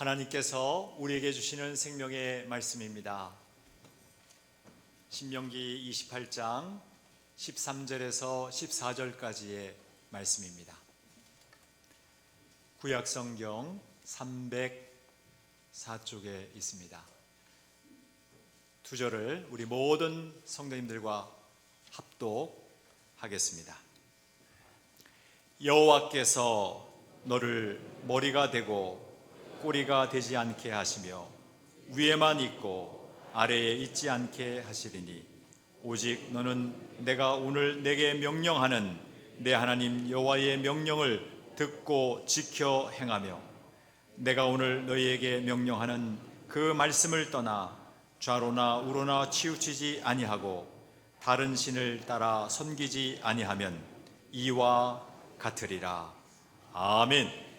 하나님께서 우리에게 주시는 생명의 말씀입니다. 신명기 28장 13절에서 14절까지의 말씀입니다. 구약성경 304쪽에 있습니다. 두 절을 우리 모든 성도님들과 합독하겠습니다. 여호와께서 너를 머리가 되고 꼬리가 되지 않게 하시며 위에만 있고 아래에 있지 않게 하시리니 오직 너는 내가 오늘 내게 명령하는 내 하나님 여호와의 명령을 듣고 지켜 행하며 내가 오늘 너희에게 명령하는 그 말씀을 떠나 좌로나 우로나 치우치지 아니하고 다른 신을 따라 섬기지 아니하면 이와 같으리라. 아멘.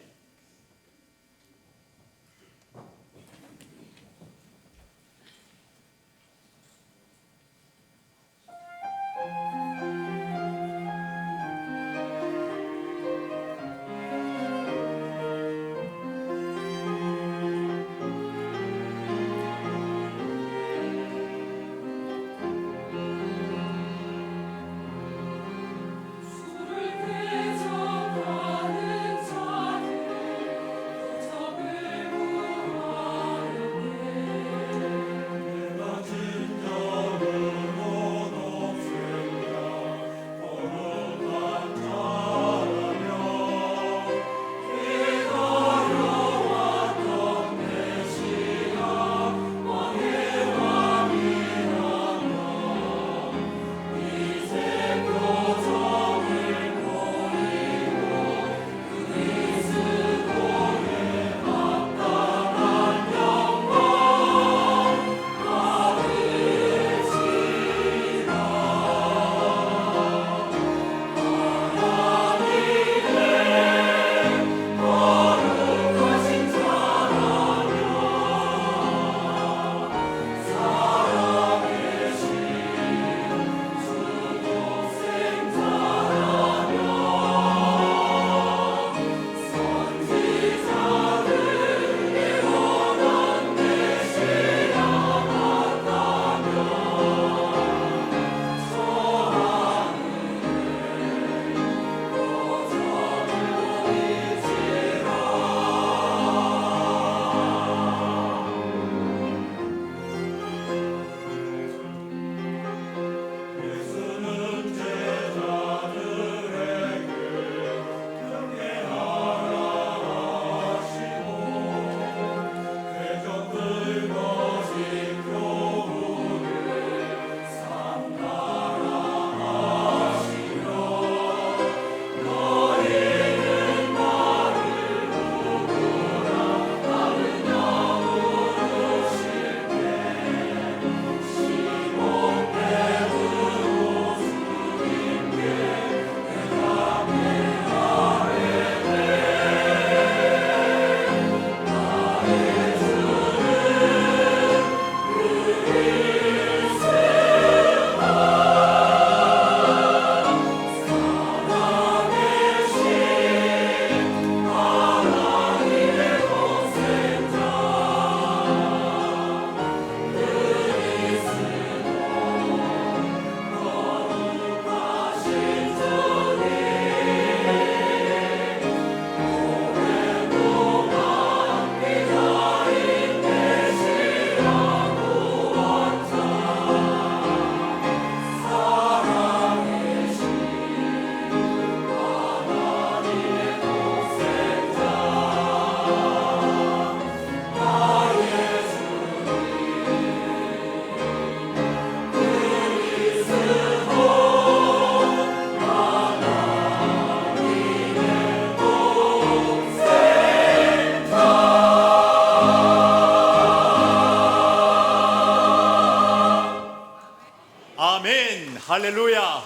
아멘. 할렐루야.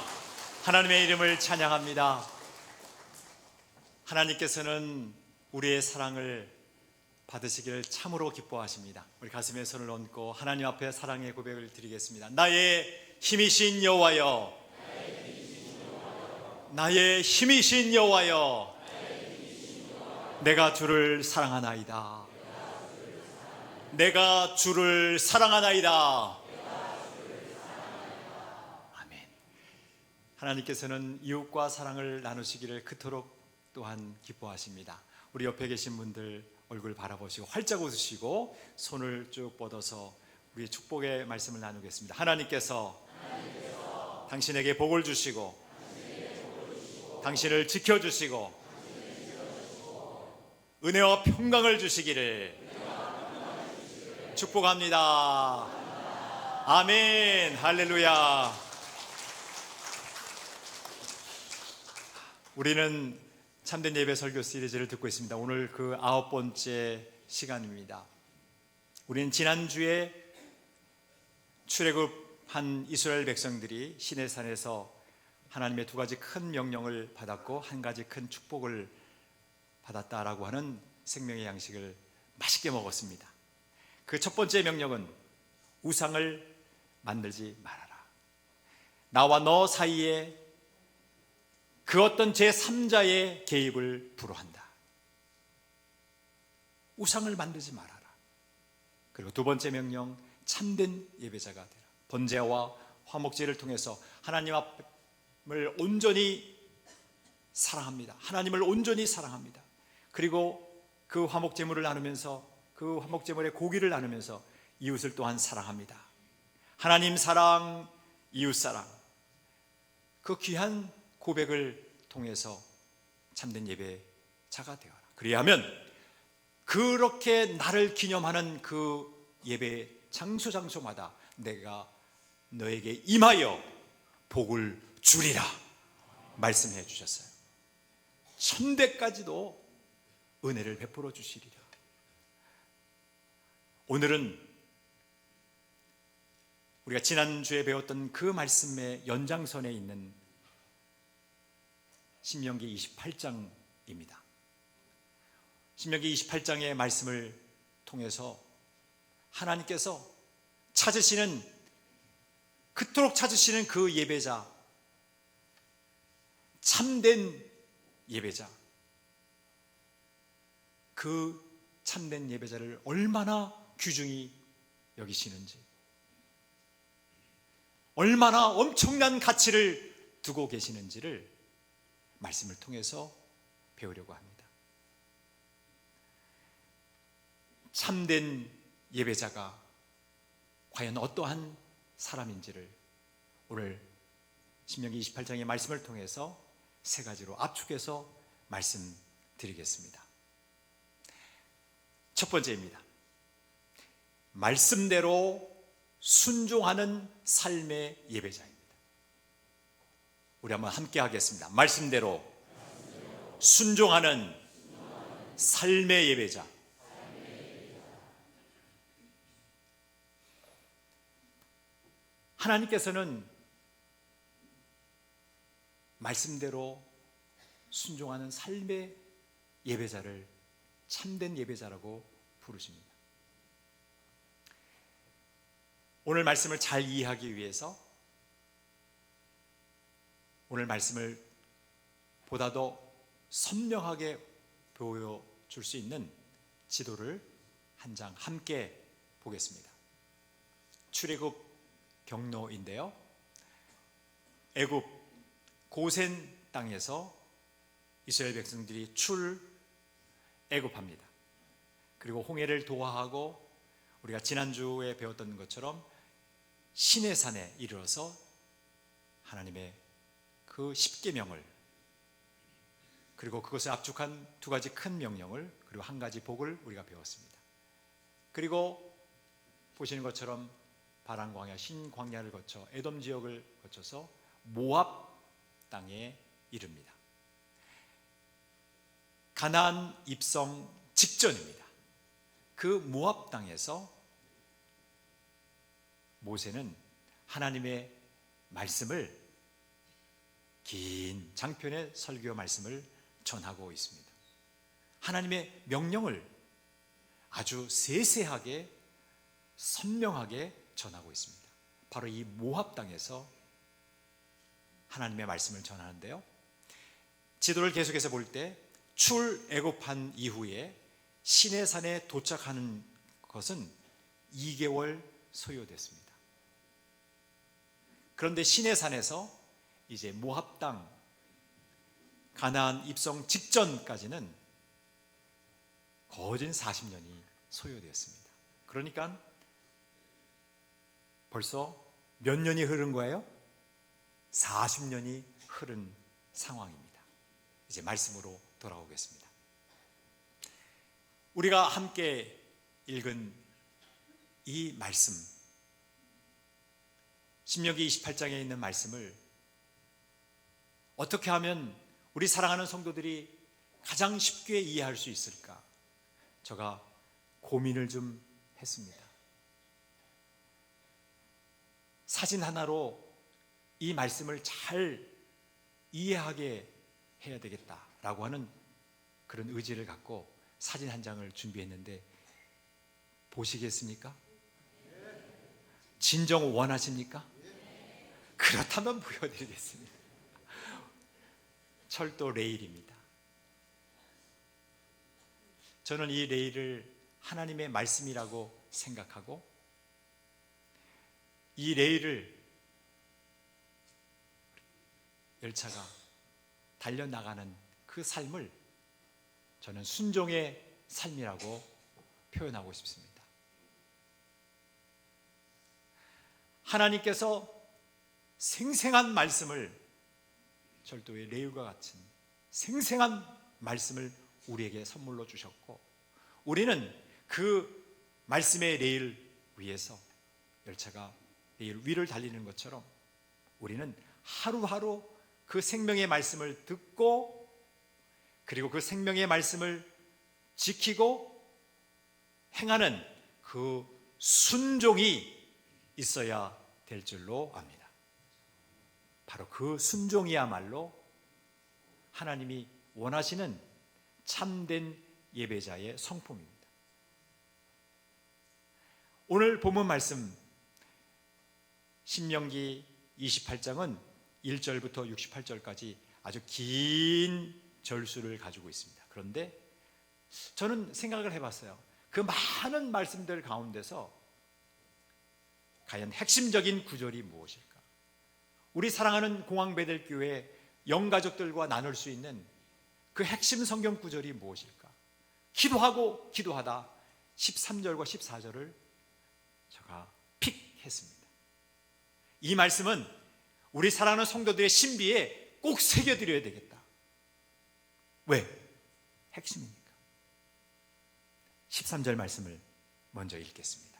하나님의 이름을 찬양합니다. 하나님께서는 우리의 사랑을 받으시기를 참으로 기뻐하십니다. 우리 가슴에 손을 얹고 하나님 앞에 사랑의 고백을 드리겠습니다. 나의 힘이신 여호와여, 나의 힘이신 여호와여, 내가 주를 사랑하나이다. 내가 주를 사랑하나이다. 아멘. 하나님께서는 이웃과 사랑을 나누시기를 그토록 또한 기뻐하십니다. 우리 옆에 계신 분들 얼굴 바라보시고 활짝 웃으시고 손을 쭉 뻗어서 우리의 축복의 말씀을 나누겠습니다. 하나님께서 당신에게 복을 주시고 당신을 지켜주시고 은혜와 평강을 주시기를 축복합니다. 아멘. 할렐루야. 우리는 참된 예배 설교 시리즈를 듣고 있습니다. 오늘 그 9번째 시간입니다. 우리는 지난주에 출애굽한 이스라엘 백성들이 시내산에서 하나님의 두 가지 큰 명령을 받았고 한 가지 큰 축복을 받았다라고 하는 생명의 양식을 맛있게 먹었습니다. 그 첫 번째 명령은 우상을 만들지 말아라. 나와 너 사이에 그 어떤 제3자의 개입을 불허한다. 우상을 만들지 말아라. 그리고 두 번째 명령, 참된 예배자가 되라. 번제와 화목제를 통해서 하나님을 온전히 사랑합니다. 하나님을 온전히 사랑합니다. 그리고 그 화목제물을 나누면서 그 화목제물의 고기를 나누면서 이웃을 또한 사랑합니다. 하나님 사랑, 이웃 사랑, 그 귀한 고백을 통해서 참된 예배자가 되어라. 그리하면 그렇게 나를 기념하는 그 예배 장소마다 내가 너에게 임하여 복을 주리라 말씀해 주셨어요. 천대까지도 은혜를 베풀어 주시리라. 오늘은 우리가 지난주에 배웠던 그 말씀의 연장선에 있는 신명기 28장입니다. 신명기 28장의 말씀을 통해서 하나님께서 그토록 찾으시는 그 예배자, 참된 예배자, 그 참된 예배자를 얼마나 귀중히 여기시는지, 얼마나 엄청난 가치를 두고 계시는지를 말씀을 통해서 배우려고 합니다. 참된 예배자가 과연 어떠한 사람인지를 오늘 신명기 28장의 말씀을 통해서 세 가지로 압축해서 말씀드리겠습니다. 첫 번째입니다. 말씀대로 순종하는 삶의 예배자입니다. 우리 한번 함께 하겠습니다. 말씀대로 순종하는 삶의 예배자. 하나님께서는 말씀대로 순종하는 삶의 예배자를 참된 예배자라고 부르십니다. 오늘 말씀을 잘 이해하기 위해서 오늘 말씀을 보다 더 선명하게 보여줄 수 있는 지도를 한 장 함께 보겠습니다. 출애굽 경로인데요, 애굽 고센 땅에서 이스라엘 백성들이 출애굽합니다. 그리고 홍해를 도하하고 우리가 지난주에 배웠던 것처럼 시내산에 이르러서 하나님의 그 10계명을, 그리고 그것을 압축한 두 가지 큰 명령을, 그리고 한 가지 복을 우리가 배웠습니다. 그리고 보시는 것처럼 바란 광야, 신 광야를 거쳐 에돔 지역을 거쳐서 모압 땅에 이릅니다. 가나안 입성 직전입니다. 그 모압 땅에서 모세는 하나님의 말씀을, 긴 장편의 설교 말씀을 전하고 있습니다. 하나님의 명령을 아주 세세하게 선명하게 전하고 있습니다. 바로 이 모압 땅에서 하나님의 말씀을 전하는데요, 지도를 계속해서 볼 때 출애굽한 이후에 시내산에 도착하는 그것은 2개월 소요됐습니다. 그런데 시내산에서 이제 모압 땅 가나안 입성 직전까지는 거진 40년이 소요되었습니다. 그러니까 벌써 몇 년이 흐른 거예요? 40년이 흐른 상황입니다. 이제 말씀으로 돌아오겠습니다. 우리가 함께 읽은 이 말씀, 신명기 28장에 있는 말씀을 어떻게 하면 우리 사랑하는 성도들이 가장 쉽게 이해할 수 있을까? 제가 고민을 좀 했습니다. 사진 하나로 이 말씀을 잘 이해하게 해야 되겠다라고 하는 그런 의지를 갖고 사진 한 장을 준비했는데 보시겠습니까? 진정 원하십니까? 그렇다면 보여드리겠습니다. 철도 레일입니다. 저는 이 레일을 하나님의 말씀이라고 생각하고 이 레일을 열차가 달려나가는 그 삶을 저는 순종의 삶이라고 표현하고 싶습니다. 하나님께서 생생한 말씀을, 철도의 레일과 같은 생생한 말씀을 우리에게 선물로 주셨고, 우리는 그 말씀의 레일 위에서 열차가 레일 위를 달리는 것처럼 우리는 하루하루 그 생명의 말씀을 듣고, 그리고 그 생명의 말씀을 지키고 행하는 그 순종이 있어야 될 줄로 압니다. 바로 그 순종이야말로 하나님이 원하시는 참된 예배자의 성품입니다. 오늘 본문 말씀 신명기 28장은 1절부터 68절까지 아주 긴 절수를 가지고 있습니다. 그런데 저는 생각을 해봤어요. 그 많은 말씀들 가운데서 과연 핵심적인 구절이 무엇일까? 우리 사랑하는 공항베델교회 영가족들과 나눌 수 있는 그 핵심 성경 구절이 무엇일까? 기도하고 기도하다 13절과 14절을 제가 픽했습니다. 이 말씀은 우리 사랑하는 성도들의 신비에 꼭 새겨드려야 되겠다. 왜? 핵심이니까. 13절 말씀을 먼저 읽겠습니다.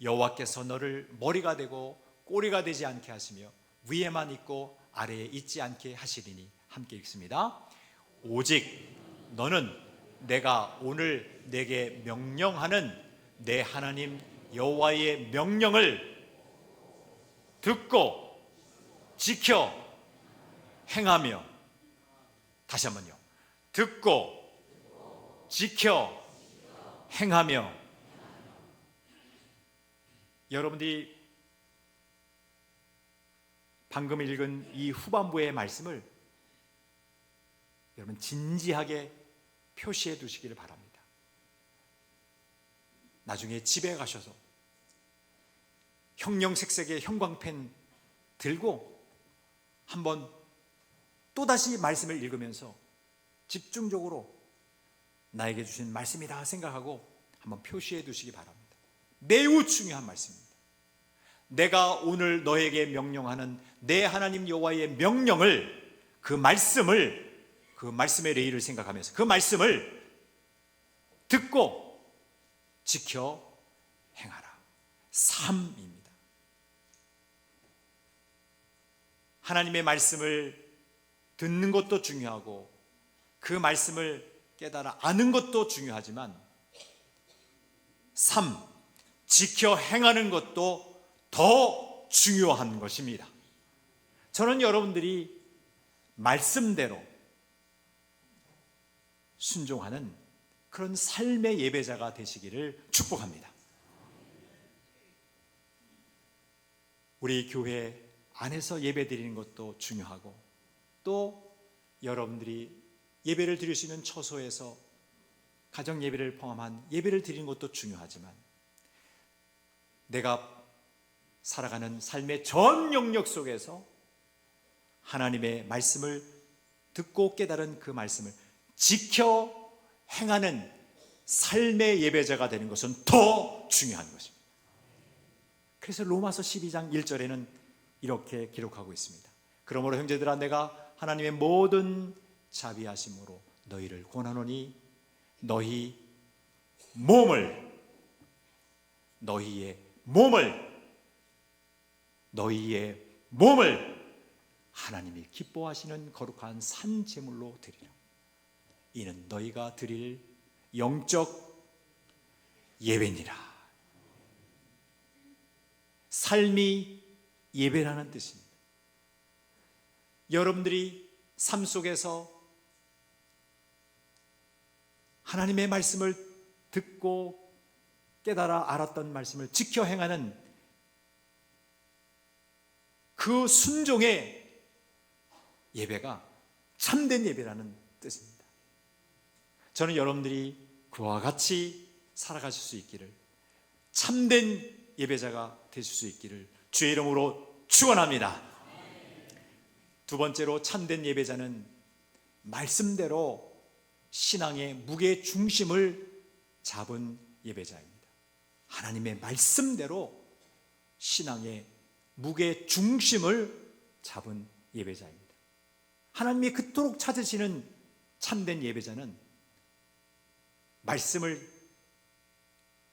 여호와께서 너를 머리가 되고 꼬리가 되지 않게 하시며 위에만 있고 아래에 있지 않게 하시리니, 함께 읽습니다. 오직 너는 내가 오늘 내게 명령하는 내 하나님 여호와의 명령을 듣고 지켜 행하며, 다시 한번요, 듣고 지켜 행하며. 여러분들이 방금 읽은 이 후반부의 말씀을 여러분 진지하게 표시해 두시기를 바랍니다. 나중에 집에 가셔서 형형색색의 형광펜 들고 한번 또다시 말씀을 읽으면서 집중적으로 나에게 주신 말씀이다 생각하고 한번 표시해 두시기 바랍니다. 매우 중요한 말씀입니다. 내가 오늘 너에게 명령하는 내 하나님 여호와의 명령을, 그 말씀을, 그 말씀의 레일을 생각하면서 그 말씀을 듣고 지켜 행하라. 삶입니다. 하나님의 말씀을 듣는 것도 중요하고 그 말씀을 깨달아 아는 것도 중요하지만 삶, 지켜 행하는 것도 더 중요한 것입니다. 저는 여러분들이 말씀대로 순종하는 그런 삶의 예배자가 되시기를 축복합니다. 우리 교회 안에서 예배 드리는 것도 중요하고, 또 여러분들이 예배를 드릴 수 있는 처소에서 가정 예배를 포함한 예배를 드리는 것도 중요하지만 내가 살아가는 삶의 전 영역 속에서 하나님의 말씀을 듣고 깨달은 그 말씀을 지켜 행하는 삶의 예배자가 되는 것은 더 중요한 것입니다. 그래서 로마서 12장 1절에는 이렇게 기록하고 있습니다. 그러므로 형제들아, 내가 하나님의 모든 자비하심으로 너희를 권하노니 너희의 몸을 하나님이 기뻐하시는 거룩한 산 제물로 드리라. 이는 너희가 드릴 영적 예배니라. 삶이 예배라는 뜻입니다. 여러분들이 삶 속에서 하나님의 말씀을 듣고 깨달아 알았던 말씀을 지켜 행하는 그 순종의 예배가 참된 예배라는 뜻입니다. 저는 여러분들이 그와 같이 살아가실 수 있기를, 참된 예배자가 되실 수 있기를 주의 이름으로 축원합니다. 두 번째로, 참된 예배자는 말씀대로 신앙의 무게 중심을 잡은 예배자입니다. 하나님의 말씀대로 신앙의 무게 중심을 잡은 예배자입니다. 하나님이 그토록 찾으시는 참된 예배자는 말씀을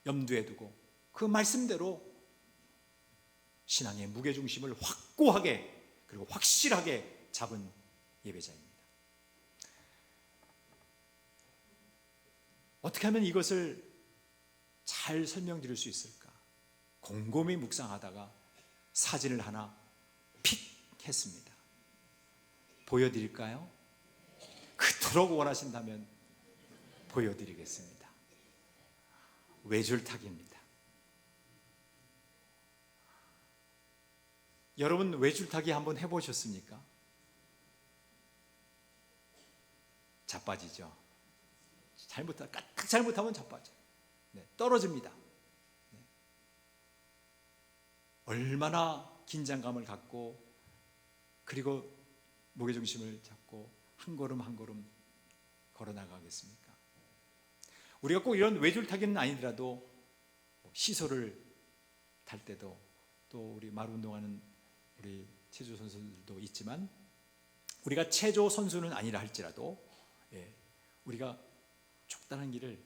염두에 두고 그 말씀대로 신앙의 무게 중심을 확고하게 그리고 확실하게 잡은 예배자입니다. 어떻게 하면 이것을 잘 설명드릴 수 있을까? 곰곰이 묵상하다가 사진을 하나 픽 했습니다. 보여드릴까요? 그토록 원하신다면 보여드리겠습니다. 외줄타기입니다. 여러분, 외줄타기 한번 해보셨습니까? 자빠지죠. 까딱 잘못하면 자빠져. 떨어집니다. 얼마나 긴장감을 갖고 그리고 무게중심을 잡고 한 걸음 한 걸음 걸어 나가겠습니까? 우리가 꼭 이런 외줄타기는 아니더라도 시소를 탈 때도, 또 우리 마루 운동하는 우리 체조 선수들도 있지만, 우리가 체조 선수는 아니라 할지라도 우리가 좁다는 길을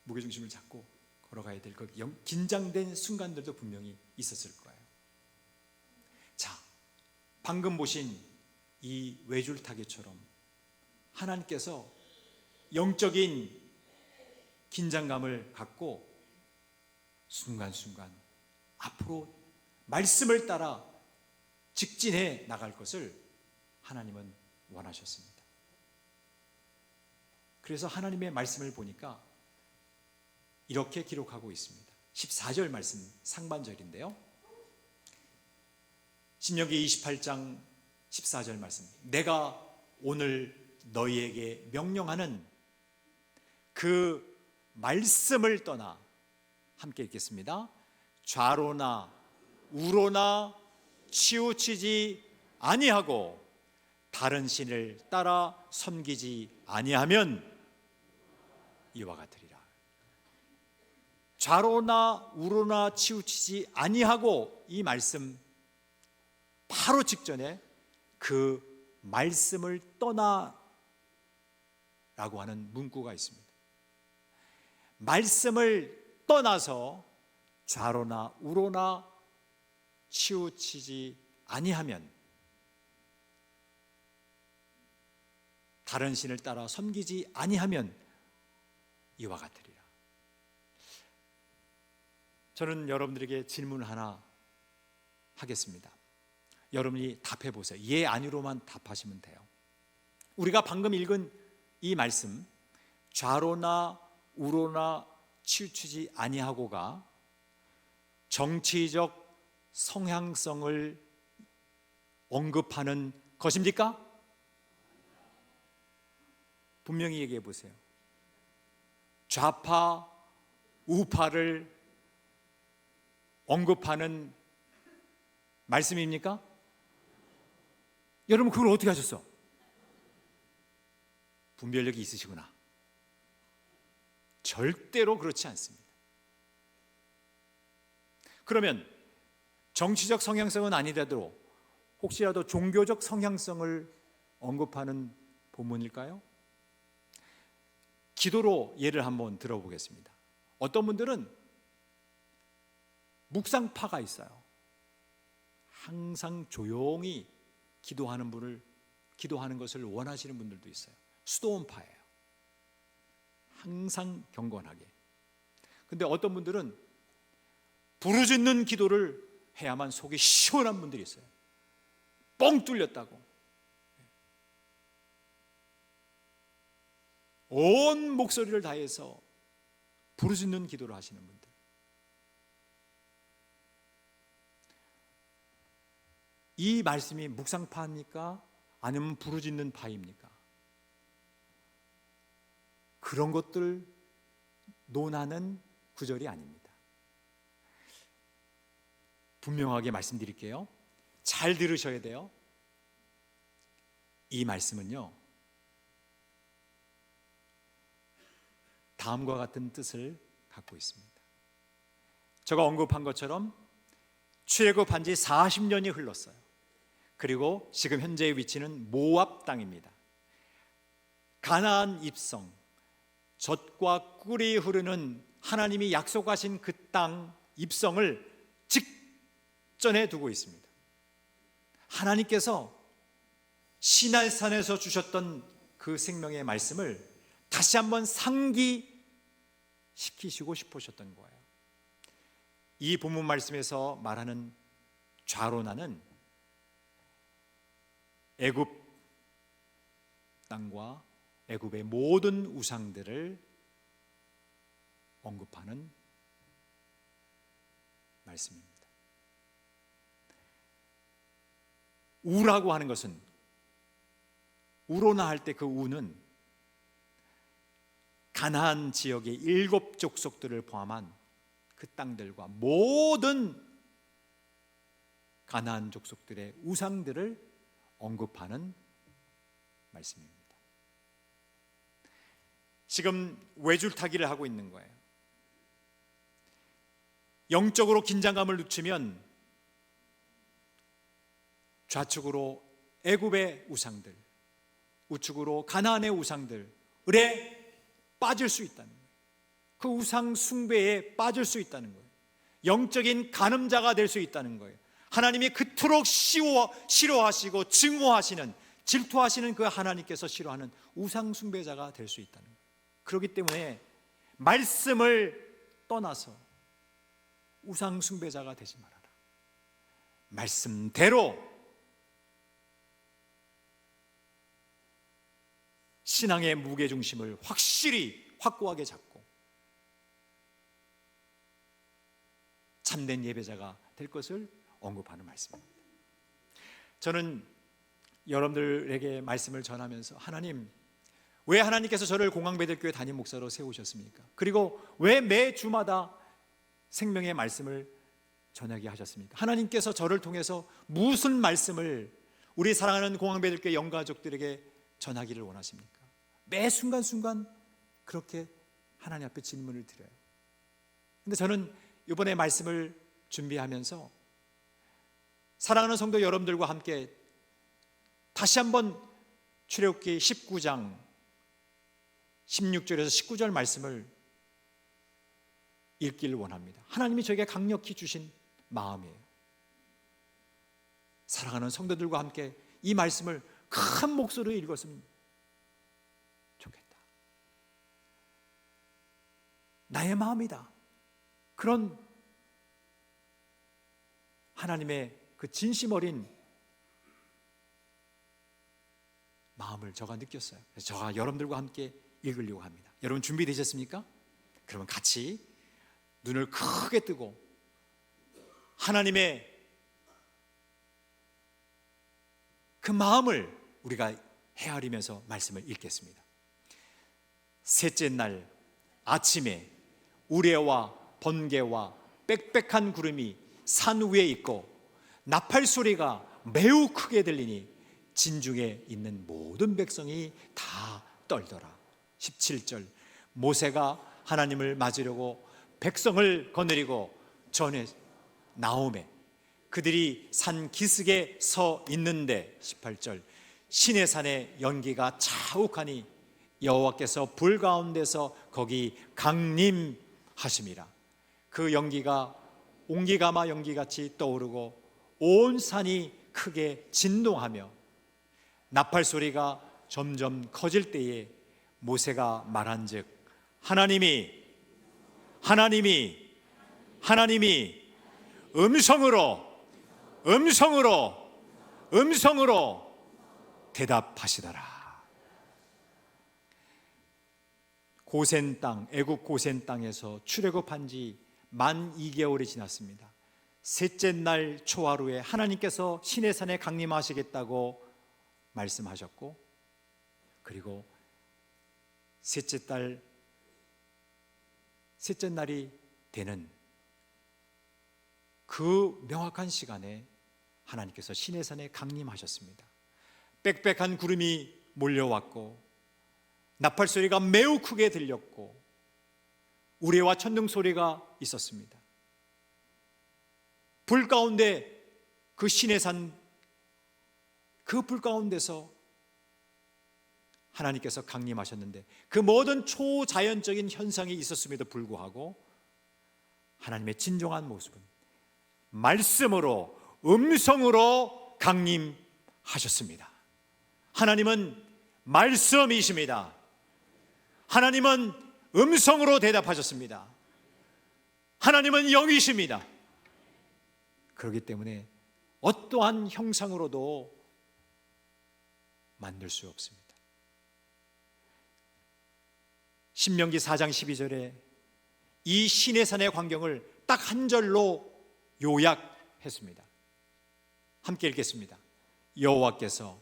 무게중심을 잡고 걸어가야 될 그 긴장된 순간들도 분명히 있었을 거예요. 자, 방금 보신 이 외줄타기처럼 하나님께서 영적인 긴장감을 갖고 순간순간 앞으로 말씀을 따라 직진해 나갈 것을 하나님은 원하셨습니다. 그래서 하나님의 말씀을 보니까 이렇게 기록하고 있습니다. 14절 말씀 상반절인데요, 신명기 28장 14절 말씀, 내가 오늘 너희에게 명령하는 그 말씀을 떠나, 함께 읽겠습니다. 좌로나 우로나 치우치지 아니하고 다른 신을 따라 섬기지 아니하면 이와 같으리라. 좌로나 우로나 치우치지 아니하고, 이 말씀 바로 직전에 그 말씀을 떠나라고 하는 문구가 있습니다. 말씀을 떠나서 좌로나 우로나 치우치지 아니하면, 다른 신을 따라 섬기지 아니하면 이와 같으리라. 저는 여러분들에게 질문 하나 하겠습니다. 여러분이 답해 보세요. 예, 아니로만 답하시면 돼요. 우리가 방금 읽은 이 말씀, 좌로나 우로나 치우치지 아니하고가 정치적 성향성을 언급하는 것입니까? 분명히 얘기해 보세요. 좌파, 우파를 언급하는 말씀입니까? 여러분 그걸 어떻게 하셨어? 분별력이 있으시구나. 절대로 그렇지 않습니다. 그러면 정치적 성향성은 아니더라도 혹시라도 종교적 성향성을 언급하는 본문일까요? 기도로 예를 한번 들어보겠습니다. 어떤 분들은 묵상파가 있어요. 항상 조용히 기도하는 것을 원하시는 분들도 있어요. 수도원파예요. 항상 경건하게. 근데 어떤 분들은 부르짖는 기도를 해야만 속이 시원한 분들이 있어요. 뻥 뚫렸다고. 온 목소리를 다해서 부르짖는 기도를 하시는 분들. 이 말씀이 묵상파입니까? 아니면 부르짖는 파입니까? 그런 것들 논하는 구절이 아닙니다. 분명하게 말씀드릴게요. 잘 들으셔야 돼요. 이 말씀은요, 다음과 같은 뜻을 갖고 있습니다. 제가 언급한 것처럼 출애굽한 지 40년이 흘렀어요. 그리고 지금 현재의 위치는 모압 땅입니다. 가나안 입성, 젖과 꿀이 흐르는 하나님이 약속하신 그 땅 입성을 직전에 두고 있습니다. 하나님께서 시날산에서 주셨던 그 생명의 말씀을 다시 한번 상기시키시고 싶으셨던 거예요. 이 본문 말씀에서 말하는 좌로나는 애굽 땅과 애굽의 모든 우상들을 언급하는 말씀입니다. 우라고 하는 것은, 우로나 할 때 그 우는 가나안 지역의 7 족속들을 포함한 그 땅들과 모든 가나안 족속들의 우상들을 언급하는 말씀입니다. 지금 외줄타기를 하고 있는 거예요. 영적으로 긴장감을 늦추면 좌측으로 애굽의 우상들, 우측으로 가나안의 우상들에 빠질 수 있다는 거예요. 그 우상 숭배에 빠질 수 있다는 거예요. 영적인 간음자가 될 수 있다는 거예요. 하나님이 그토록 싫어하시고 증오하시는, 질투하시는 그 하나님께서 싫어하는 우상 숭배자가 될 수 있다는 거예요. 그렇기 때문에 말씀을 떠나서 우상 숭배자가 되지 말아라. 말씀대로 신앙의 무게중심을 확고하게 잡고 참된 예배자가 될 것을 언급하는 말씀입니다. 저는 여러분들에게 말씀을 전하면서 하나님, 왜 하나님께서 저를 공항배들교회 담임 목사로 세우셨습니까? 그리고 왜 매 주마다 생명의 말씀을 전하게 하셨습니까? 하나님께서 저를 통해서 무슨 말씀을 우리 사랑하는 공항배들교회 영가족들에게 전하기를 원하십니까? 매 순간순간 그렇게 하나님 앞에 질문을 드려요. 근데 저는 이번에 말씀을 준비하면서 사랑하는 성도 여러분들과 함께 다시 한번 출애굽기 19장 16절에서 19절 말씀을 읽기를 원합니다. 하나님이 저에게 강력히 주신 마음이에요. 사랑하는 성도들과 함께 이 말씀을 큰 목소리로 읽었으면 좋겠다. 나의 마음이다. 그런 하나님의 그 진심 어린 마음을 제가 느꼈어요. 그래서 제가 여러분들과 함께 읽으려고 합니다. 여러분 준비되셨습니까? 그러면 같이 눈을 크게 뜨고 하나님의 그 마음을 우리가 헤아리면서 말씀을 읽겠습니다. 셋째 날 아침에 우레와 번개와 빽빽한 구름이 산 위에 있고 나팔 소리가 매우 크게 들리니 진중에 있는 모든 백성이 다 떨더라. 17절, 모세가 하나님을 맞으려고 백성을 거느리고 전에 나오매 그들이 산 기슭에 서 있는데 18절, 시내산의 연기가 자욱하니 여호와께서 불 가운데서 거기 강림하심이라. 그 연기가 옹기가마 연기같이 떠오르고 온 산이 크게 진동하며 나팔 소리가 점점 커질 때에 모세가 말한즉 하나님이 음성으로 대답하시더라. 고센 땅, 애굽 고센 땅에서 출애굽한 지 만 2개월이 지났습니다. 셋째 날 초하루에 하나님께서 시내산에 강림하시겠다고 말씀하셨고, 그리고 셋째 날이 되는 그 명확한 시간에 하나님께서 시내산에 강림하셨습니다. 빽빽한 구름이 몰려왔고 나팔 소리가 매우 크게 들렸고 우레와 천둥 소리가 있었습니다. 불 가운데 그 시내산 그 불 가운데서 하나님께서 강림하셨는데 그 모든 초자연적인 현상이 있었음에도 불구하고 하나님의 진정한 모습은 말씀으로, 음성으로 강림하셨습니다. 하나님은 말씀이십니다. 하나님은 음성으로 대답하셨습니다. 하나님은 영이십니다. 그렇기 때문에 어떠한 형상으로도 만들 수 없습니다. 신명기 4장 12절에 이 시내산의 광경을 딱 한 절로 요약했습니다. 함께 읽겠습니다. 여호와께서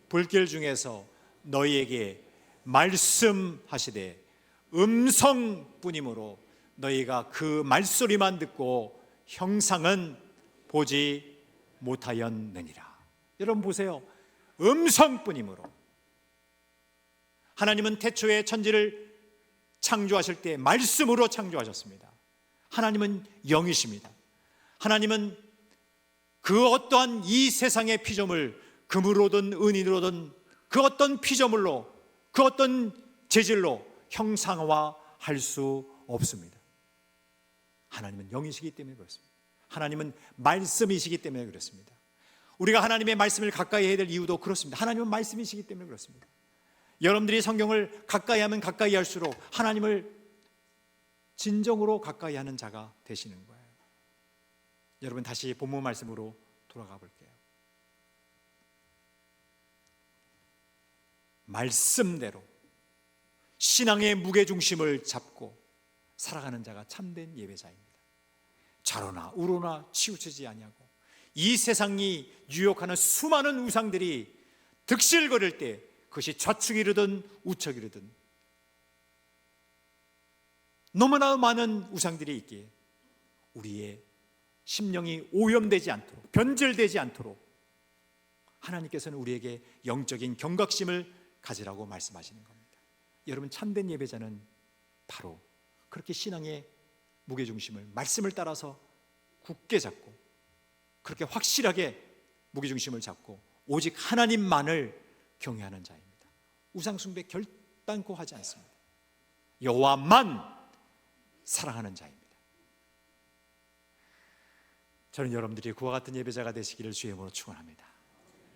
불길 중에서 너희에게 말씀하시되 음성뿐이므로 너희가 그 말소리만 듣고 형상은 보지 못하였느니라. 여러분 보세요. 음성뿐이므로. 하나님은 태초에 천지를 창조하실 때 말씀으로 창조하셨습니다. 하나님은 영이십니다. 하나님은 그 어떠한 이 세상의 피조물, 금으로든 은이로든 그 어떤 피조물로, 그 어떤 재질로 형상화할 수 없습니다. 하나님은 영이시기 때문에 그렇습니다. 하나님은 말씀이시기 때문에 그렇습니다. 우리가 하나님의 말씀을 가까이 해야 될 이유도 그렇습니다. 하나님은 말씀이시기 때문에 그렇습니다. 여러분들이 성경을 가까이 하면 가까이 할수록 하나님을 진정으로 가까이 하는 자가 되시는 거예요. 여러분 다시 본문 말씀으로 돌아가 볼게요. 말씀대로 신앙의 무게중심을 잡고 살아가는 자가 참된 예배자입니다. 좌로나 우로나 치우치지 아니하고 이 세상이 유혹하는 수많은 우상들이 득실거릴 때 그것이 좌측이르든 우측이르든 너무나 많은 우상들이 있기에 우리의 심령이 오염되지 않도록, 변질되지 않도록 하나님께서는 우리에게 영적인 경각심을 가지라고 말씀하시는 겁니다. 여러분 참된 예배자는 바로 그렇게 신앙의 무게중심을 말씀을 따라서 굳게 잡고 그렇게 확실하게 무게중심을 잡고 오직 하나님만을 경외하는 자입니다. 우상숭배 결단코 하지 않습니다. 여호와만 사랑하는 자입니다. 저는 여러분들이 그와 같은 예배자가 되시기를 주의 이름으로 축원합니다.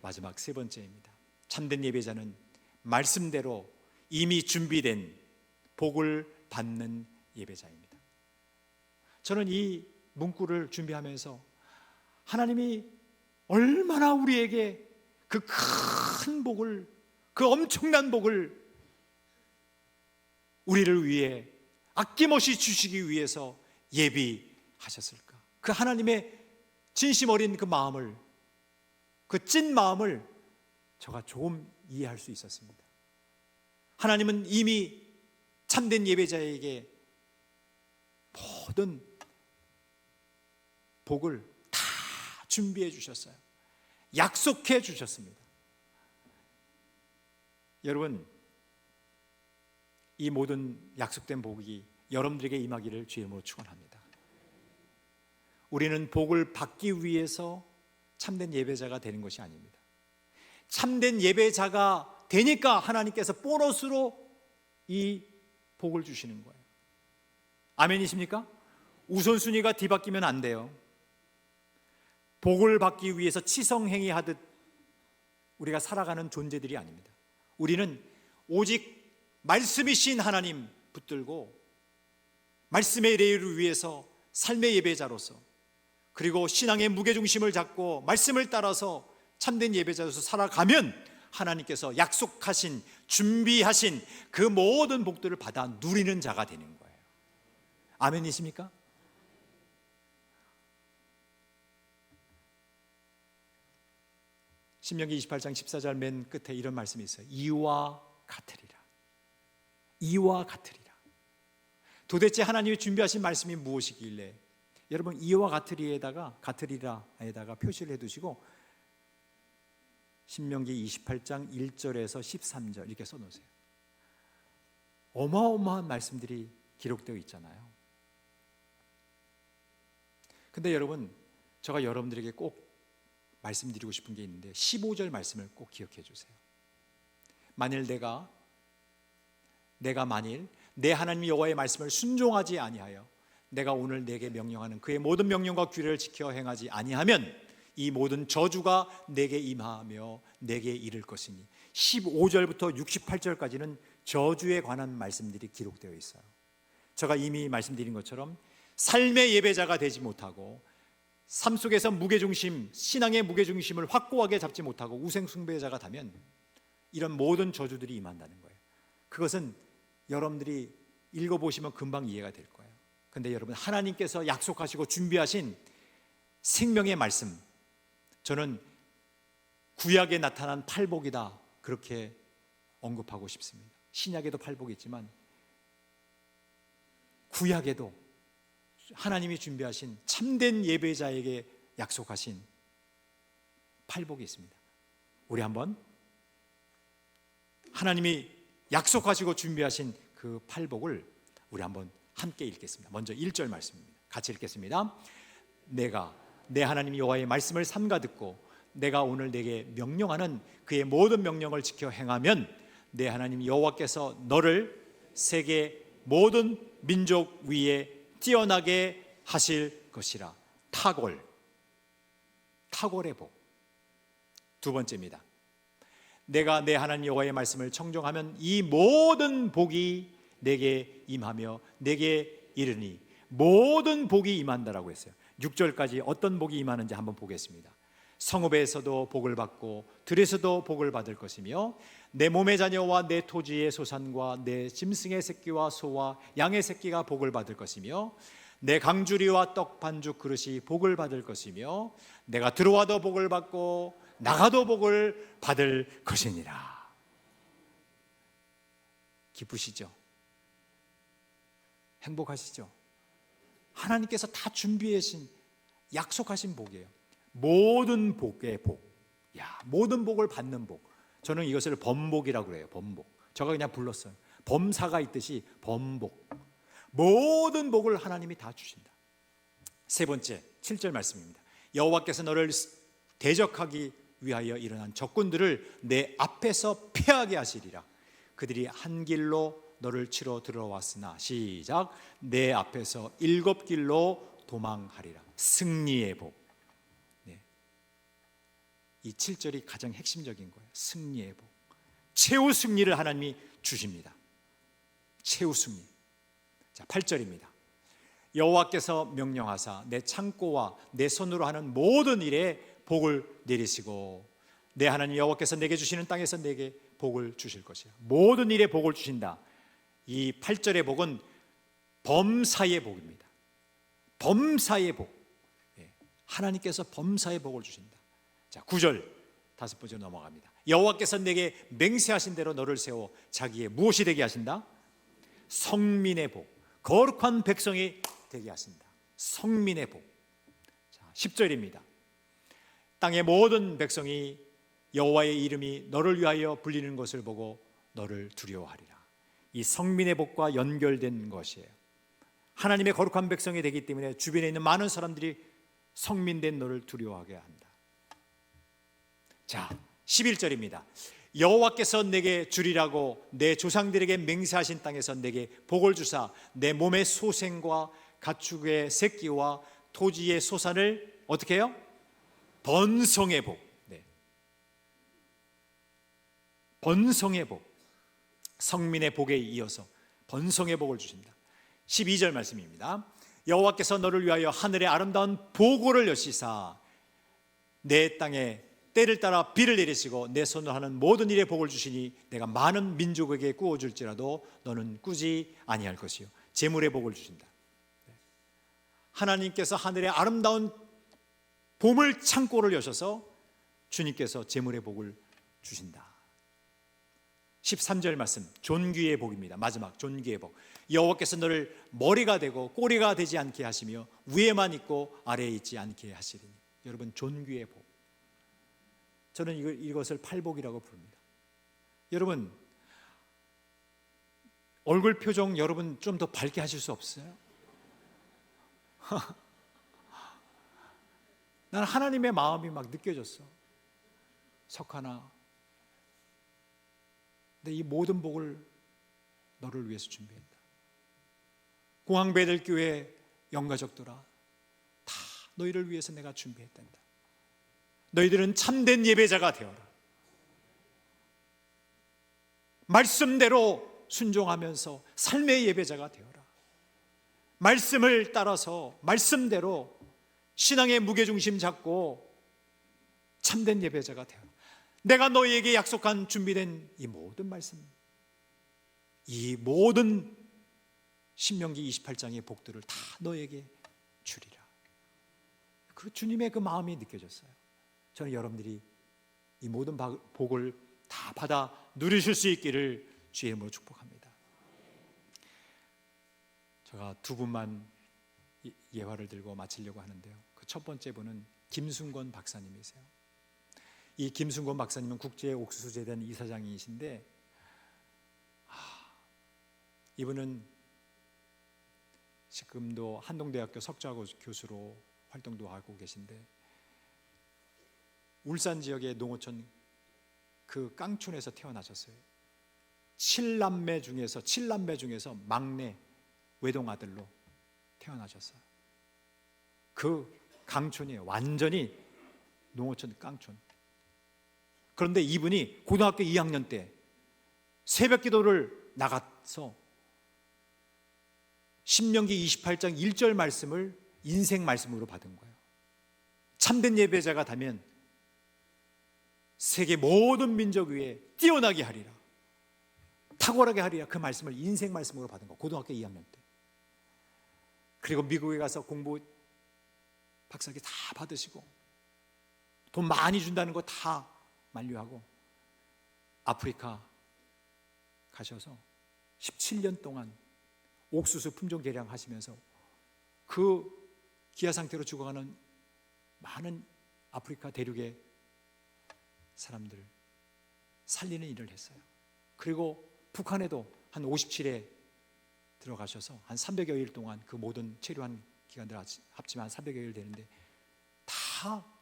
마지막 세 번째입니다. 참된 예배자는 말씀대로 이미 준비된 복을 받는 예배자입니다. 저는 이 문구를 준비하면서 하나님이 얼마나 우리에게 그 큰 복을, 그 엄청난 복을 우리를 위해 아낌없이 주시기 위해서 예비하셨을까? 그 하나님의 진심 어린 그 마음을, 그 찐 마음을 제가 조금 이해할 수 있었습니다. 하나님은 이미 참된 예배자에게 모든 복을 다 준비해 주셨어요. 약속해 주셨습니다. 여러분, 이 모든 약속된 복이 여러분들에게 임하기를 주의 이름으로 축원합니다. 우리는 복을 받기 위해서 참된 예배자가 되는 것이 아닙니다. 참된 예배자가 되니까 하나님께서 보너스로 이 복을 주시는 거예요. 아멘이십니까? 우선순위가 뒤바뀌면 안 돼요. 복을 받기 위해서 치성행위 하듯 우리가 살아가는 존재들이 아닙니다. 우리는 오직 말씀이신 하나님 붙들고 말씀의 레일을 위해서 삶의 예배자로서, 그리고 신앙의 무게중심을 잡고 말씀을 따라서 참된 예배자로서 살아가면 하나님께서 약속하신, 준비하신 그 모든 복들을 받아 누리는 자가 되는 거예요. 아멘이십니까? 신명기 28장 14절 맨 끝에 이런 말씀이 있어요. 이와 같으리라. 이와 같으리라. 도대체 하나님이 준비하신 말씀이 무엇이길래, 여러분 이와 같으리라에다가 표시를 해두시고 신명기 28장 1절에서 13절 이렇게 써놓으세요. 어마어마한 말씀들이 기록되어 있잖아요. 근데 여러분, 제가 여러분들에게 꼭 말씀드리고 싶은 게 있는데 15절 말씀을 꼭 기억해 주세요. 만일 내가 만일 내 하나님 여호와의 말씀을 순종하지 아니하여 내가 오늘 내게 명령하는 그의 모든 명령과 규례를 지켜 행하지 아니하면 이 모든 저주가 내게 임하며 내게 이를 것이니, 15절부터 68절까지는 저주에 관한 말씀들이 기록되어 있어요. 제가 이미 말씀드린 것처럼 삶의 예배자가 되지 못하고 삶 속에서 무게중심, 신앙의 무게중심을 확고하게 잡지 못하고 우상숭배자가 되면 이런 모든 저주들이 임한다는 거예요. 그것은 여러분들이 읽어보시면 금방 이해가 될 거예요. 근데 여러분, 하나님께서 약속하시고 준비하신 생명의 말씀, 저는 구약에 나타난 팔복이다 그렇게 언급하고 싶습니다. 신약에도 팔복이 있지만 구약에도 하나님이 준비하신 참된 예배자에게 약속하신 팔복이 있습니다. 우리 한번 하나님이 약속하시고 준비하신 그 팔복을 우리 한번 함께 읽겠습니다. 먼저 1절 말씀입니다. 같이 읽겠습니다. 내가 내 하나님 여호와의 말씀을 삼가 듣고 내가 오늘 내게 명령하는 그의 모든 명령을 지켜 행하면 내 하나님 여호와께서 너를 세계 모든 민족 위에 뛰어나게 하실 것이라. 탁월의 복. 두 번째입니다. 내가 내 하나님 여호와의 말씀을 청종하면 이 모든 복이 내게 임하며 내게 이르니, 모든 복이 임한다라고 했어요. 6절까지 어떤 복이 임하는지 한번 보겠습니다. 성읍에서도 복을 받고 들에서도 복을 받을 것이며 내 몸의 자녀와 내 토지의 소산과 내 짐승의 새끼와 소와 양의 새끼가 복을 받을 것이며 내 강주리와 떡 반죽 그릇이 복을 받을 것이며 내가 들어와도 복을 받고 나가도 복을 받을 것이니라. 기쁘시죠? 행복하시죠? 하나님께서 다 준비하신, 약속하신 복이에요. 모든 복의 복. 모든 복을 받는 복. 저는 이것을 범복이라고 그래요. 범복. 제가 그냥 불렀어요. 범사가 있듯이 범복. 모든 복을 하나님이 다 주신다. 세 번째 7절 말씀입니다. 여호와께서 너를 대적하기 위하여 일어난 적군들을 내 앞에서 패하게 하시리라. 그들이 한 길로 너를 치러 들어왔으나, 시작, 내 앞에서 7길로 도망하리라. 승리의 복. 이 7절이 가장 핵심적인 거예요. 승리의 복. 최후 승리를 하나님이 주십니다. 최후 승리. 자, 8절입니다. 여호와께서 명령하사 내 창고와 내 손으로 하는 모든 일에 복을 내리시고 내 하나님 여호와께서 내게 주시는 땅에서 내게 복을 주실 것이야. 모든 일에 복을 주신다. 이 8절의 복은 범사의 복입니다. 범사의 복. 하나님께서 범사의 복을 주신다. 자, 9절 다섯 번째로 넘어갑니다. 여호와께서 내게 맹세하신 대로 너를 세워 자기의 무엇이 되게 하신다? 성민의 복, 거룩한 백성이 되게 하신다. 성민의 복. 자, 10절입니다. 땅의 모든 백성이 여호와의 이름이 너를 위하여 불리는 것을 보고 너를 두려워하리라. 이 성민의 복과 연결된 것이에요. 하나님의 거룩한 백성이 되기 때문에 주변에 있는 많은 사람들이 성민된 너를 두려워하게 한다. 자, 11절입니다. 여호와께서 내게 주리라고 내 조상들에게 맹세하신 땅에서 내게 복을 주사 내 몸의 소생과 가축의 새끼와 토지의 소산을 어떻게 해요? 번성의 복. 네. 번성의 복. 성민의 복에 이어서 번성의 복을 주신다. 12절 말씀입니다. 여호와께서 너를 위하여 하늘의 아름다운 보고를 여시사 내 땅에 때를 따라 비를 내리시고 내 손으로 하는 모든 일에 복을 주시니 내가 많은 민족에게 꾸어줄지라도 너는 꾸지 아니할 것이요 재물의 복을 주신다. 하나님께서 하늘의 아름다운 보물 창고를 여셔서 주님께서 재물의 복을 주신다. 13절 말씀, 존귀의 복입니다. 마지막 존귀의 복. 여호와께서 너를 머리가 되고 꼬리가 되지 않게 하시며 위에만 있고 아래에 있지 않게 하시리니. 여러분, 존귀의 복. 저는 이것을 팔복이라고 부릅니다. 여러분, 얼굴 표정 여러분 좀 더 밝게 하실 수 없어요? 나는 하나님의 마음이 막 느껴졌어. 석하나, 근데 이 모든 복을 너를 위해서 준비했다. 공항배들교회 영가족들아, 다 너희를 위해서 내가 준비했단다. 너희들은 참된 예배자가 되어라. 말씀대로 순종하면서 삶의 예배자가 되어라. 말씀을 따라서 말씀대로 신앙의 무게중심 잡고 참된 예배자가 되어라. 내가 너희에게 약속한 준비된 이 모든 말씀, 이 모든 신명기 28장의 복들을 다 너에게 주리라. 그 주님의 그 마음이 느껴졌어요. 저는 여러분들이 이 모든 복을 다 받아 누리실 수 있기를 주의 이름으로 축복합니다. 제가 두 분만 예화를 들고 마치려고 하는데요. 그 첫 번째 분은 김순권 박사님이세요. 이 김순권 박사님은 국제옥수수재단 이사장이신데, 이분은 지금도 한동대학교 석좌 교수로 활동도 하고 계신데, 울산 지역의 농어촌 그 깡촌에서 태어나셨어요. 7남매 중에서 막내 외동아들로 태어나셨어요. 그 강촌이 완전히 농어촌 깡촌. 그런데 이분이 고등학교 2학년 때 새벽 기도를 나가서 신명기 28장 1절 말씀을 인생 말씀으로 받은 거예요. 참된 예배자가 되면 세계 모든 민족 위에 뛰어나게 하리라, 탁월하게 하리라, 그 말씀을 인생 말씀으로 받은 거, 고등학교 2학년 때. 그리고 미국에 가서 공부 박사학위 다 받으시고 돈 많이 준다는 거 다 만류하고 아프리카 가셔서 17년 동안 옥수수 품종 개량하시면서 그 기아 상태로 죽어가는 많은 아프리카 대륙의 사람들 살리는 일을 했어요. 그리고 북한에도 한 57회 들어가셔서 한 300여일 동안 그 모든 체류한 기간들 합치면 한 300여일 되는데 다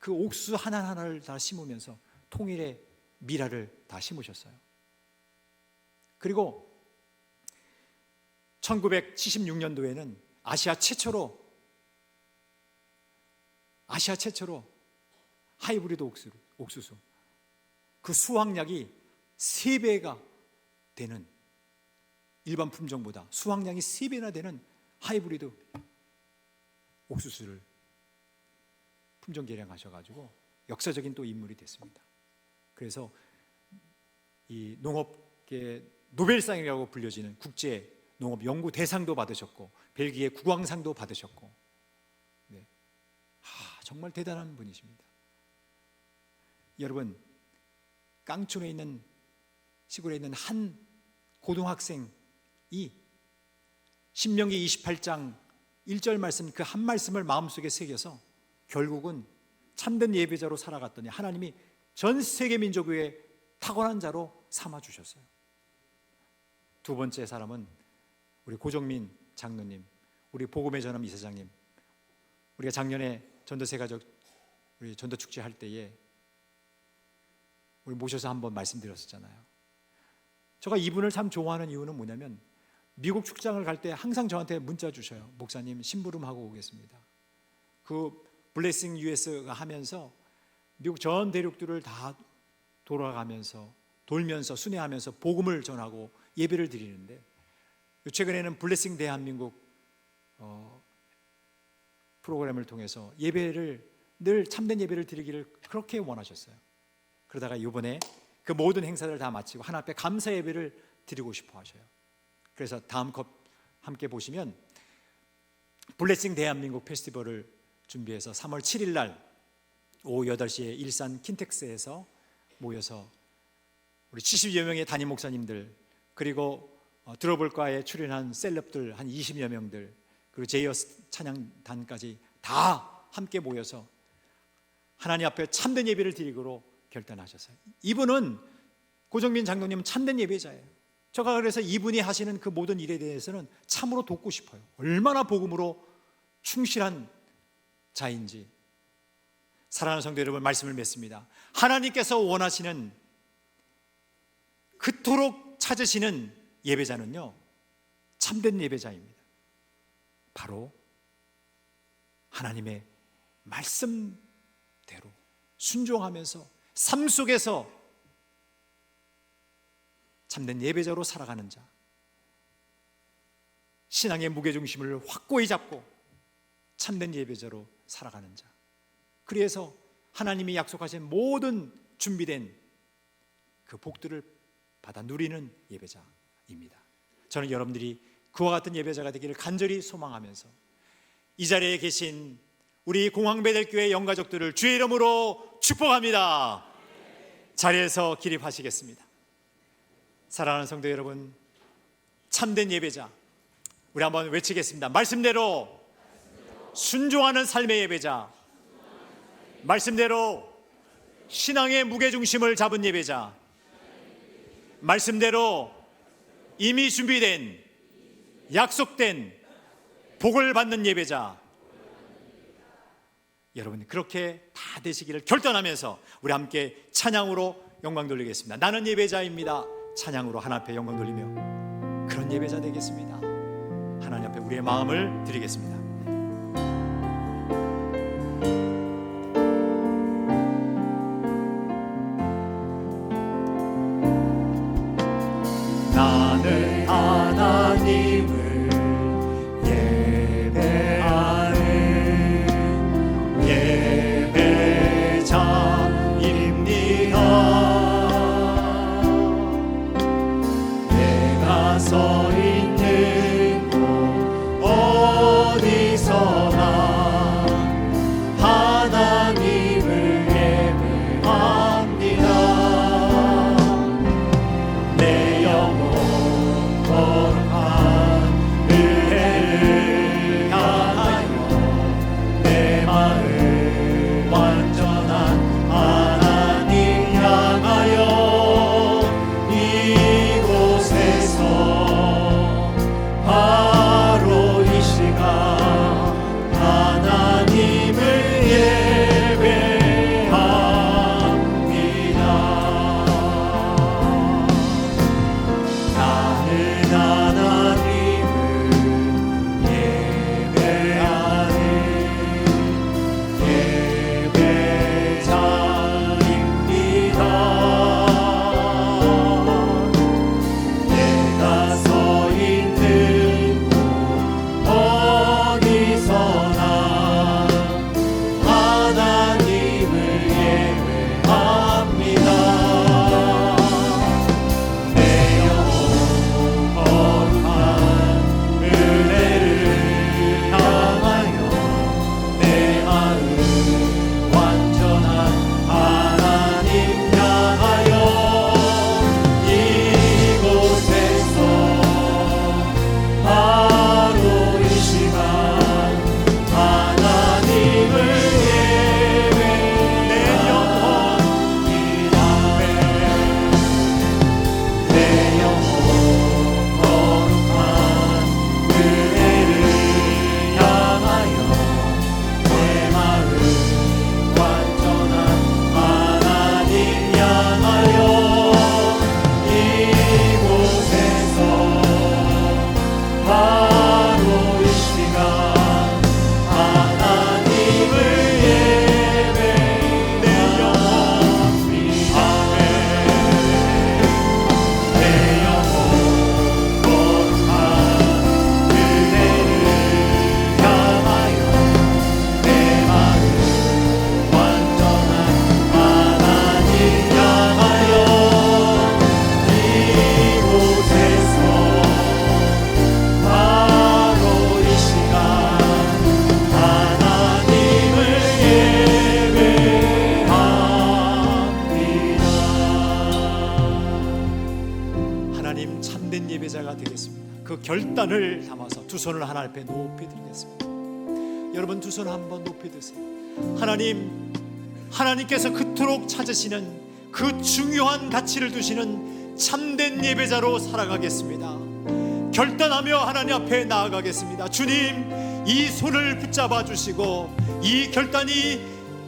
그 옥수수 하나하나를 다 심으면서 통일의 미라를 다 심으셨어요. 그리고 1976년도에는 아시아 최초로 하이브리드 옥수수 그 수확량이 3배가 되는, 일반 품종보다 수확량이 3배나 되는 하이브리드 옥수수를 품종 개량하셔가지고 역사적인 또 인물이 됐습니다. 그래서 이 농업계 노벨상이라고 불려지는 국제 농업 연구 대상도 받으셨고 벨기에 국왕상도 받으셨고, 네. 정말 대단한 분이십니다. 여러분, 깡촌에 있는 시골에 있는 한 고등학생 이 신명기 28장 1절 말씀, 그 한 말씀을 마음속에 새겨서 결국은 참된 예배자로 살아갔더니 하나님이 전 세계 민족 위에 탁월한 자로 삼아주셨어요. 두 번째 사람은 우리 고정민 장로님, 우리 복음의 전함 이사장님. 우리가 작년에 전도세 가족 우리 전도 축제 할 때에 우리 모셔서 한번 말씀드렸었잖아요. 제가 이분을 참 좋아하는 이유는 뭐냐면 미국 축장을 갈 때 항상 저한테 문자 주셔요. 목사님 심부름하고 오겠습니다. 그 블레싱 US가 하면서 미국 전 대륙들을 다 돌아가면서 돌면서 순회하면서 복음을 전하고 예배를 드리는데, 최근에는 블레싱 대한민국 프로그램을 통해서 예배를 늘 참된 예배를 드리기를 그렇게 원하셨어요. 그러다가 이번에 그 모든 행사를 다 마치고 하나님 앞에 감사 예배를 드리고 싶어 하셔요. 그래서 다음 컵 함께 보시면 블레싱 대한민국 페스티벌을 준비해서 3월 7일 날 오후 8시에 일산 킨텍스에서 모여서 우리 70여 명의 담임 목사님들, 그리고 들어볼까에 출연한 셀럽들 한 20여 명들, 그리고 제이어스 찬양단까지 다 함께 모여서 하나님 앞에 참된 예배를 드리기로 결단하셨어요. 이분은, 고정민 장로님은 참된 예배자예요. 제가 그래서 이분이 하시는 그 모든 일에 대해서는 참으로 돕고 싶어요. 얼마나 복음으로 충실한 자인지. 사랑하는 성도 여러분, 말씀을 맺습니다. 하나님께서 원하시는, 그토록 찾으시는 예배자는요, 참된 예배자입니다. 바로 하나님의 말씀대로 순종하면서 삶 속에서 참된 예배자로 살아가는 자, 신앙의 무게중심을 확고히 잡고 참된 예배자로 살아가는 자, 그래서 하나님이 약속하신 모든 준비된 그 복들을 받아 누리는 예배자입니다. 저는 여러분들이 그와 같은 예배자가 되기를 간절히 소망하면서 이 자리에 계신 우리 공항베델교회 영가족들을 주의 이름으로 축복합니다. 자리에서 기립하시겠습니다. 사랑하는 성도 여러분, 참된 예배자, 우리 한번 외치겠습니다. 말씀대로 순종하는 삶의 예배자, 말씀대로 신앙의 무게중심을 잡은 예배자, 말씀대로 이미 준비된 약속된 복을 받는 예배자, 여러분 그렇게 다 되시기를 결단하면서 우리 함께 찬양으로 영광 돌리겠습니다. 나는 예배자입니다. 찬양으로 하나님 앞에 영광 돌리며 그런 예배자 되겠습니다. 하나님 앞에 우리의 마음을 드리겠습니다. 나는 하나님을 예배하는 예배자입니다. 내가 서 있는 곳 어디 결단을 담아서 두 손을 하나님 앞에 높이 들겠습니다. 여러분 두 손 한번 높이 드세요. 하나님께서 그토록 찾으시는 그 중요한 가치를 두시는 참된 예배자로 살아가겠습니다. 결단하며 하나님 앞에 나아가겠습니다. 주님, 이 손을 붙잡아 주시고 이 결단이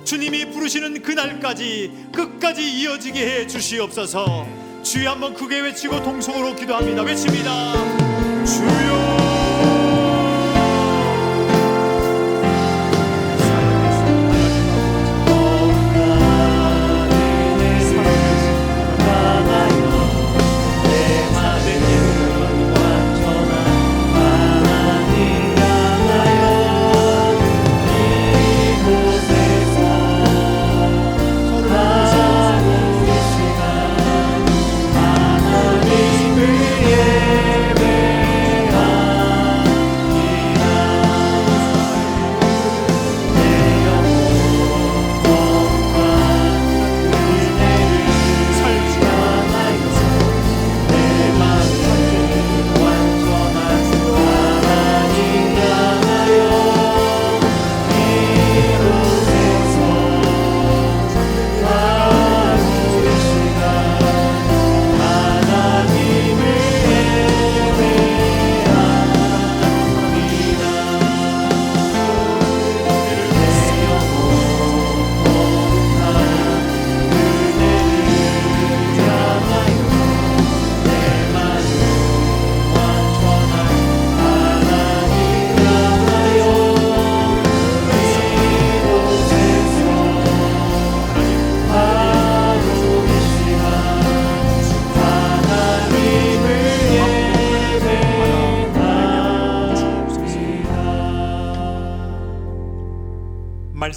주님이 부르시는 그날까지 끝까지 이어지게 해 주시옵소서. 주여 한번 크게 외치고 동성으로 기도합니다. 외칩니다. 주여.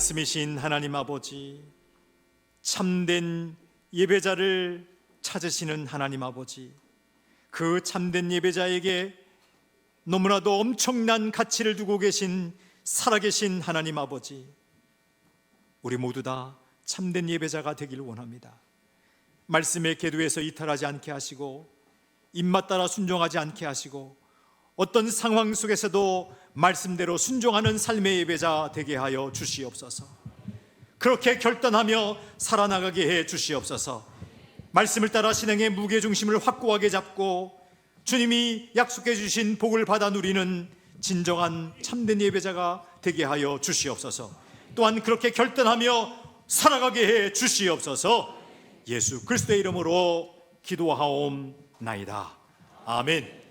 말씀이신 하나님 아버지, 참된 예배자를 찾으시는 하나님 아버지, 그 참된 예배자에게 너무나도 엄청난 가치를 두고 계신 살아계신 하나님 아버지, 우리 모두 다 참된 예배자가 되길 원합니다. 말씀의 궤도에서 이탈하지 않게 하시고 입맛 따라 순종하지 않게 하시고 어떤 상황 속에서도 말씀대로 순종하는 삶의 예배자 되게 하여 주시옵소서. 그렇게 결단하며 살아나가게 해 주시옵소서. 말씀을 따라 신앙의 무게중심을 확고하게 잡고 주님이 약속해 주신 복을 받아 누리는 진정한 참된 예배자가 되게 하여 주시옵소서. 또한 그렇게 결단하며 살아가게 해 주시옵소서. 예수 그리스도의 이름으로 기도하옵나이다. 아멘.